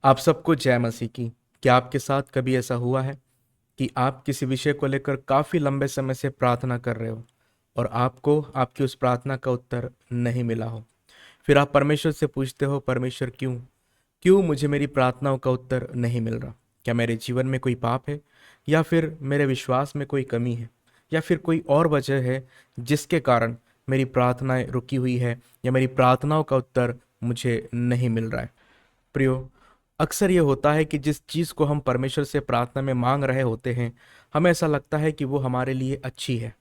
आप सबको जय मसीह की। क्या आपके साथ कभी ऐसा हुआ है कि आप किसी विषय को लेकर काफ़ी लंबे समय से प्रार्थना कर रहे हो और आपको आपकी उस प्रार्थना का उत्तर नहीं मिला हो? फिर आप परमेश्वर से पूछते हो, परमेश्वर क्यों क्यों मुझे मेरी प्रार्थनाओं का उत्तर नहीं मिल रहा? क्या मेरे जीवन में कोई पाप है, या फिर मेरे विश्वास में कोई कमी है, या फिर कोई और वजह है जिसके कारण मेरी प्रार्थनाएं रुकी हुई है या मेरी प्रार्थनाओं का उत्तर मुझे नहीं मिल रहा है? प्रियो, अक्सर ये होता है कि जिस चीज़ को हम परमेश्वर से प्रार्थना में मांग रहे होते हैं, हमें ऐसा लगता है कि वो हमारे लिए अच्छी है।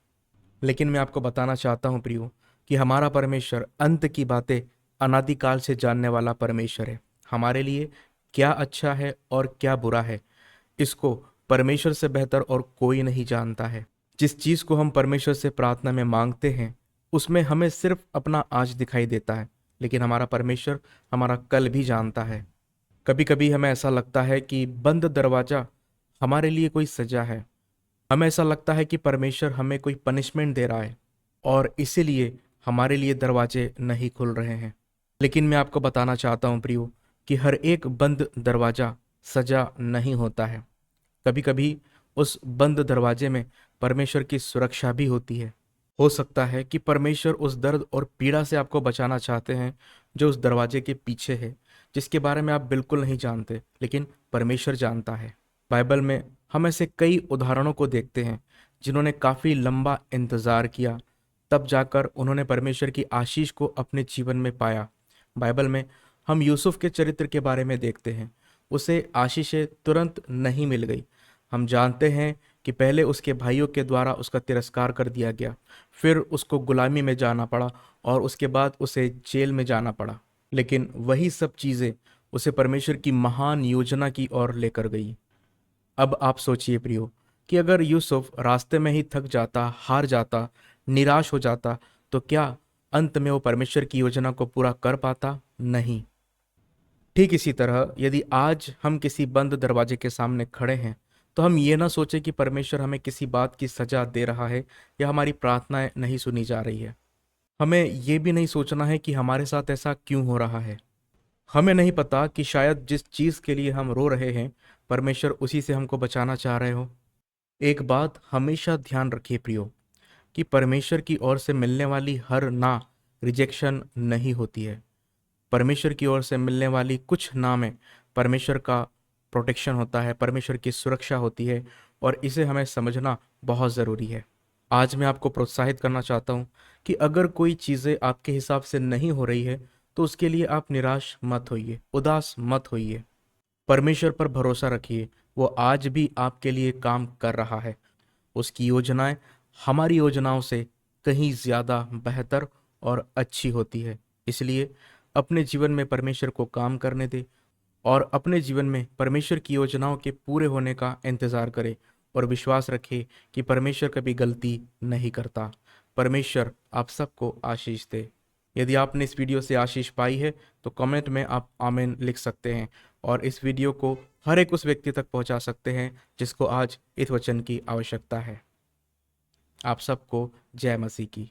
लेकिन मैं आपको बताना चाहता हूँ प्रियो, कि हमारा परमेश्वर अंत की बातें अनादिकाल से जानने वाला परमेश्वर है। हमारे लिए क्या अच्छा है और क्या बुरा है, इसको परमेश्वर से बेहतर और कोई नहीं जानता है। जिस चीज़ को हम परमेश्वर से प्रार्थना में मांगते हैं, उसमें हमें सिर्फ अपना आज दिखाई देता है, लेकिन हमारा परमेश्वर हमारा कल भी जानता है। कभी कभी हमें ऐसा लगता है कि बंद दरवाजा हमारे लिए कोई सजा है। हमें ऐसा लगता है कि परमेश्वर हमें कोई पनिशमेंट दे रहा है और इसीलिए हमारे लिए दरवाजे नहीं खुल रहे हैं। लेकिन मैं आपको बताना चाहता हूँ प्रियो, कि हर एक बंद दरवाजा सजा नहीं होता है। कभी कभी उस बंद दरवाजे में परमेश्वर की सुरक्षा भी होती है। हो सकता है कि परमेश्वर उस दर्द और पीड़ा से आपको बचाना चाहते हैं जो उस दरवाजे के पीछे है, जिसके बारे में आप बिल्कुल नहीं जानते, लेकिन परमेश्वर जानता है। बाइबल में हम ऐसे कई उदाहरणों को देखते हैं जिन्होंने काफ़ी लंबा इंतज़ार किया, तब जाकर उन्होंने परमेश्वर की आशीष को अपने जीवन में पाया। बाइबल में हम यूसुफ के चरित्र के बारे में देखते हैं। उसे आशीषें तुरंत नहीं मिल गई। हम जानते हैं कि पहले उसके भाइयों के द्वारा उसका तिरस्कार कर दिया गया, फिर उसको गुलामी में जाना पड़ा और उसके बाद उसे जेल में जाना पड़ा। लेकिन वही सब चीज़ें उसे परमेश्वर की महान योजना की ओर लेकर गई। अब आप सोचिए प्रियो, कि अगर यूसुफ रास्ते में ही थक जाता, हार जाता, निराश हो जाता, तो क्या अंत में वो परमेश्वर की योजना को पूरा कर पाता? नहीं। ठीक इसी तरह यदि आज हम किसी बंद दरवाजे के सामने खड़े हैं, तो हम ये ना सोचें कि परमेश्वर हमें किसी बात की सजा दे रहा है या हमारी प्रार्थनाएं नहीं सुनी जा रही है। हमें ये भी नहीं सोचना है कि हमारे साथ ऐसा क्यों हो रहा है। हमें नहीं पता कि शायद जिस चीज़ के लिए हम रो रहे हैं, परमेश्वर उसी से हमको बचाना चाह रहे हो। एक बात हमेशा ध्यान रखिए प्रियो, कि परमेश्वर की ओर से मिलने वाली हर ना रिजेक्शन नहीं होती है। परमेश्वर की ओर से मिलने वाली कुछ ना में परमेश्वर का प्रोटेक्शन होता है, परमेश्वर की सुरक्षा होती है, और इसे हमें समझना बहुत ज़रूरी है। आज मैं आपको प्रोत्साहित करना चाहता हूँ कि अगर कोई चीज़ें आपके हिसाब से नहीं हो रही है, तो उसके लिए आप निराश मत होइए, उदास मत होइए। परमेश्वर पर भरोसा रखिए, वो आज भी आपके लिए काम कर रहा है। उसकी योजनाएं हमारी योजनाओं से कहीं ज़्यादा बेहतर और अच्छी होती है। इसलिए अपने जीवन में परमेश्वर को काम करने दे और अपने जीवन में परमेश्वर की योजनाओं के पूरे होने का इंतज़ार करे, और विश्वास रखे कि परमेश्वर कभी गलती नहीं करता। परमेश्वर आप सबको आशीष दे। यदि आपने इस वीडियो से आशीष पाई है, तो कमेंट में आप आमीन लिख सकते हैं, और इस वीडियो को हर एक उस व्यक्ति तक पहुंचा सकते हैं जिसको आज इस वचन की आवश्यकता है। आप सबको जय मसीह की।